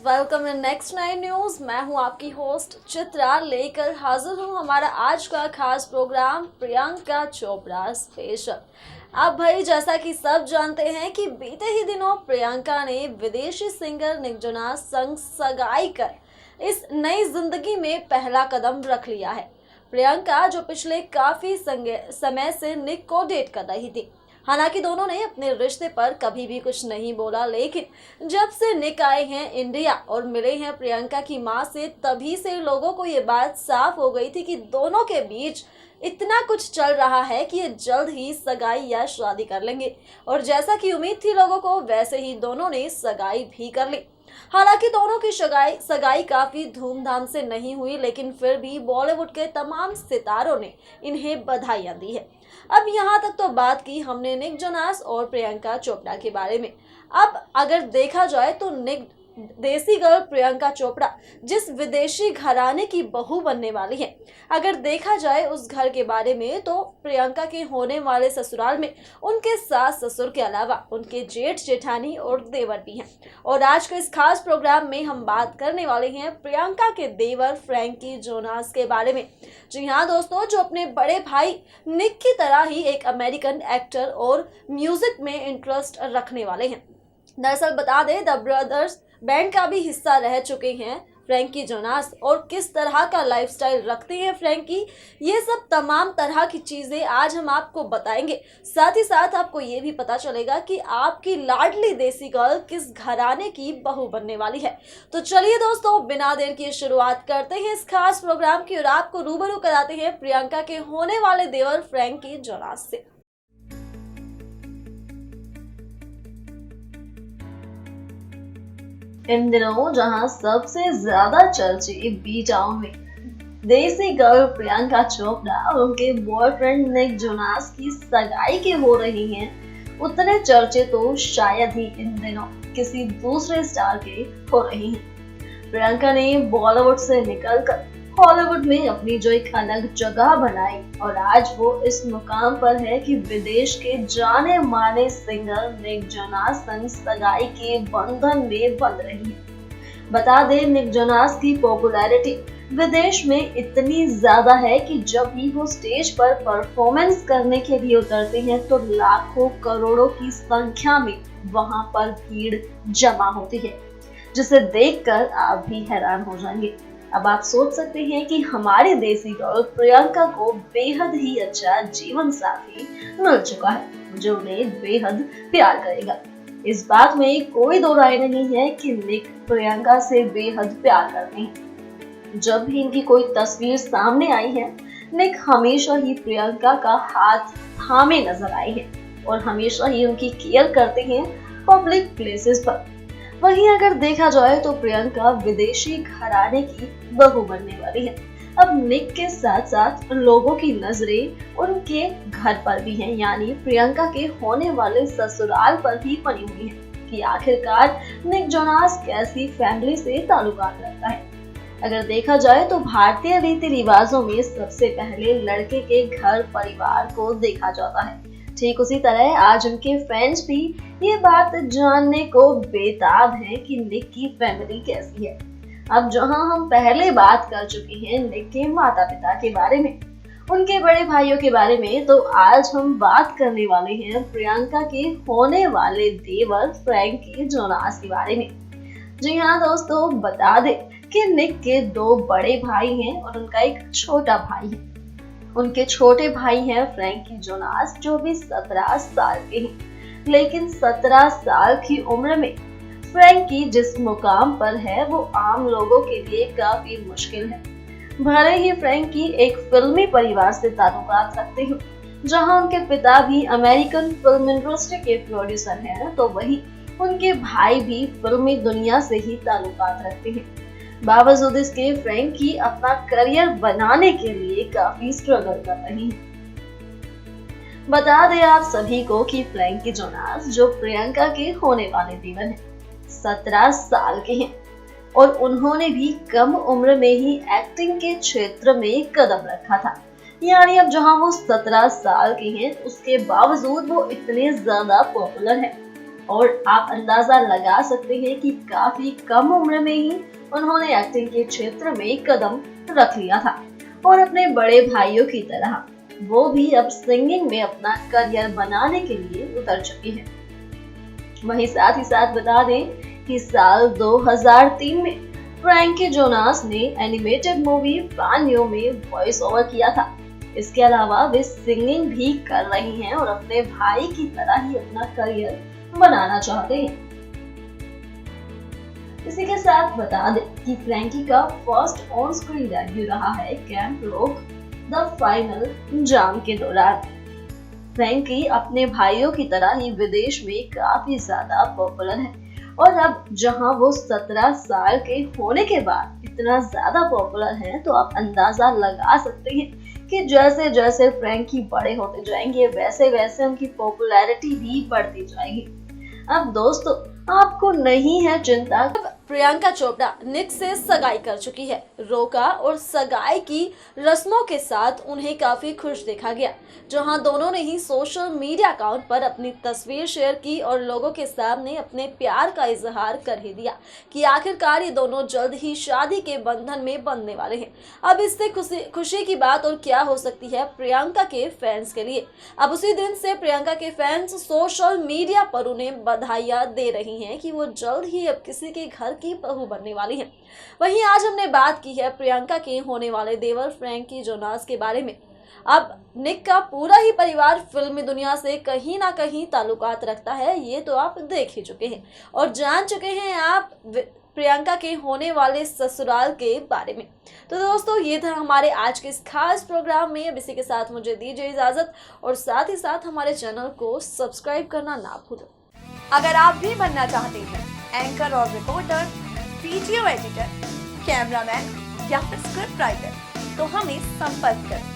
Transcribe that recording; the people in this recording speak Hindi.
Welcome in next 9 news. मैं हूं आपकी होस्ट चित्रा, लेकर हाजिर हूं हमारा आज का खास प्रोग्राम प्रियंका चोपड़ा स्पेशल। अब भाई जैसा कि सब जानते हैं कि बीते ही दिनों प्रियंका ने विदेशी सिंगर निक जोनास संग सगाई कर इस नई जिंदगी में पहला कदम रख लिया है। प्रियंका जो पिछले काफी समय से निक को डेट कर रही थी, हालांकि दोनों ने अपने रिश्ते पर कभी भी कुछ नहीं बोला, लेकिन जब से निक आए हैं इंडिया और मिले हैं प्रियंका की मां से, तभी से लोगों को ये बात साफ हो गई थी कि दोनों के बीच इतना कुछ चल रहा है कि ये जल्द ही सगाई या शादी कर लेंगे। और जैसा कि उम्मीद थी लोगों को, वैसे ही दोनों ने सगाई भी कर ली। हालांकि दोनों की सगाई काफी धूमधाम से नहीं हुई, लेकिन फिर भी बॉलीवुड के तमाम सितारों ने इन्हें बधाइयां दी है। अब यहाँ तक तो बात की हमने निक जोनास और प्रियंका चोपड़ा के बारे में। अब अगर देखा जाए तो निक देसी गर्ल प्रियंका चोपड़ा जिस विदेशी घराने की बहू बनने वाली है, अगर देखा जाए उस घर के बारे में, तो प्रियंका के होने वाले ससुराल में उनके सास ससुर के अलावा उनके जेठ जेठानी और देवर भी हैं। और आज के इस खास प्रोग्राम में हम बात करने वाले हैं प्रियंका के देवर फ्रैंकी जोनास के बारे में। जी हाँ दोस्तों, जो अपने बड़े भाई निक की तरह ही एक अमेरिकन एक्टर और म्यूजिक में इंटरेस्ट रखने वाले हैं। दरअसल बता दें, द ब्रदर्स बैंड का भी हिस्सा रह चुके हैं फ्रैंकी जोनास, और किस तरह का लाइफस्टाइल रखते हैं फ्रैंकी, ये सब तमाम तरह की चीजें आज हम आपको बताएंगे। साथ ही साथ आपको ये भी पता चलेगा कि आपकी लाडली देसी गर्ल किस घराने की बहू बनने वाली है। तो चलिए दोस्तों, बिना देर की शुरुआत करते हैं इस खास प्रोग्राम की और आपको रूबरू कराते हैं प्रियंका के होने वाले देवर फ्रैंकी जोनास से। इन दिनों जहां सबसे ज्यादा चर्चे बी टाउन में देसी गर्ल प्रियंका चोपड़ा और उनके बॉयफ्रेंड निक जोनास की सगाई के हो रही हैं, उतने चर्चे तो शायद ही इन दिनों किसी दूसरे स्टार के हो रही हैं। प्रियंका ने बॉलीवुड से निकलकर हॉलीवुड में अपनी जो एक अलग जगह बनाई, और आज वो इस मुकाम पर है कि विदेश के जाने माने सिंगर निक जोनास संग सगाई के बंधन में बंध रही है। बता दें, निक जोनास की पॉपुलैरिटी विदेश में इतनी ज्यादा है कि जब भी वो स्टेज पर परफॉर्मेंस करने के लिए उतरते हैं तो लाखों करोड़ों की संख्या में वहां पर भीड़ जमा होती है, जिसे देखकर आप भी हैरान हो जाएंगे। अब आप सोच सकते हैं कि हमारी देसी गर्ल प्रियंका को बेहद ही अच्छा जीवन साथी मिल चुका है जो उन्हें बेहद प्यार करेगा। इस बात में कोई दो राय नहीं है कि निक प्रियंका से बेहद प्यार करते हैं। जब भी इनकी कोई तस्वीर सामने आई है, निक हमेशा ही प्रियंका का हाथ थामे नजर आए हैं और हमेशा ही उनकी केयर करते हैं पब्लिक प्लेसेस पर। वहीं अगर देखा जाए तो प्रियंका विदेशी घराने की बहू बनने वाली है। अब निक के साथ साथ लोगों की नजरें उनके घर पर भी हैं, यानी प्रियंका के होने वाले ससुराल पर भी बनी हुई है कि आखिरकार निक जोनास कैसी फैमिली से ताल्लुकात रखता है। अगर देखा जाए तो भारतीय रीति रिवाजों में सबसे पहले लड़के के घर परिवार को देखा जाता है। ठीक उसी तरह आज उनके फैंस भी ये बात जानने को बेताब हैं कि निक की फैमिली कैसी है। अब जहां हम पहले बात कर चुके हैं निक के माता पिता के बारे में, उनके बड़े भाइयों के बारे में, तो आज हम बात करने वाले हैं प्रियंका के होने वाले देवर फ्रैंकी जोनास के बारे में। जी हाँ दोस्तों, बता दें कि निक के दो बड़े भाई हैं और उनका एक छोटा भाई है। उनके छोटे भाई हैं फ्रैंकी जोनास, जो भी 17 साल के हैं, लेकिन 17 साल की उम्र में फ्रैंकी जिस मुकाम पर है वो आम लोगों के लिए काफी मुश्किल है। भले ही फ्रैंकी एक फिल्मी परिवार से ताल्लुकात रखते हैं, जहां उनके पिता भी अमेरिकन फिल्म इंडस्ट्री के प्रोड्यूसर हैं, तो वही उनके भाई भी फिल्मी दुनिया से ही ताल्लुकात रखते हैं। बावजूद इसके फ्रैंकी अपना करियर बनाने के लिए काफी स्ट्रगल कर रही है। बता दें आप सभी को कि फ्रैंकी जोनास, जो प्रियंका के होने वाले देवर हैं, 17 साल के हैं और उन्होंने भी कम उम्र में ही एक्टिंग के क्षेत्र में कदम रखा था। यानी अब जहां वो 17 साल के हैं, उसके बावजूद वो इतने ज्यादा पॉपुलर हैं। और आप अंदाजा लगा सकते हैं कि काफी कम उम्र में ही उन्होंने एक्टिंग के क्षेत्र में कदम रख लिया था और अपने बड़े भाइयों की तरह वो भी अब सिंगिंग में अपना करियर बनाने के लिए उतर चुकी है। वहीं साथ ही साथ बता दें कि साल 2003 में फ्रैंकी जोनास ने एनिमेटेड मूवी फान्यो में वॉइस ओवर किया था। इसके अलावा वे सिंगिंग भी कर रही हैं और अपने भाई की तरह ही अपना करियर बनाना चाहते हैं। इसी के साथ बता दें कि फ्रैंकी का फर्स्ट ऑन स्क्रीन डेब्यू रहा है कैंप रॉक द फाइनल जाम के दौरान। फ्रैंकी अपने भाइयों की तरह ही विदेश में काफी ज्यादा पॉपुलर है और अब जहां वो 17 साल के होने के बाद इतना ज्यादा पॉपुलर है तो आप अंदाजा लगा सकते हैं कि जैसे जैसे फ्रैंकी बड़े होते जाएंगे वैसे वैसे उनकी पॉपुलैरिटी भी बढ़ती जाएगी। अब दोस्तों आपको नहीं है चिंता, प्रियंका चोपड़ा निक से सगाई कर चुकी है। रोका और सगाई की रस्मों के साथ उन्हें काफी खुश देखा गया, जहां दोनों ने ही सोशल मीडिया अकाउंट पर अपनी तस्वीर शेयर की और लोगों के सामने अपने प्यार का इजहार कर ही दिया कि आखिरकार ये दोनों जल्द ही शादी के बंधन में बंधने वाले हैं। अब इससे खुशी की बात और क्या हो सकती है प्रियंका के फैंस के लिए। अब उसी दिन से प्रियंका के फैंस सोशल मीडिया पर उन्हें बधाइयां दे रही हैं कि वो जल्द ही अब किसी के घर की बहू बनने वाली हैं। वहीं आज हमने बात की है प्रियंका के होने वाले देवर फ्रैंकी जोनास के बारे में। अब निक का पूरा ही परिवार फिल्मी दुनिया से कहीं ना कहीं ताल्लुकात रखता है, ये तो आप देख ही चुके हैं और जान चुके हैं आप प्रियंका के होने वाले ससुराल के बारे में। तो दोस्तों ये था हमारे आज के इस खास प्रोग्राम में। अब इसी के साथ मुझे दीजिए इजाजत और साथ ही साथ हमारे चैनल को सब्सक्राइब करना ना भूलें। अगर आप भी बनना चाहते हैं एंकर और रिपोर्टर, वीडियो एडिटर, कैमरामैन या फिर स्क्रिप्ट राइटर तो हमें संपर्क करें।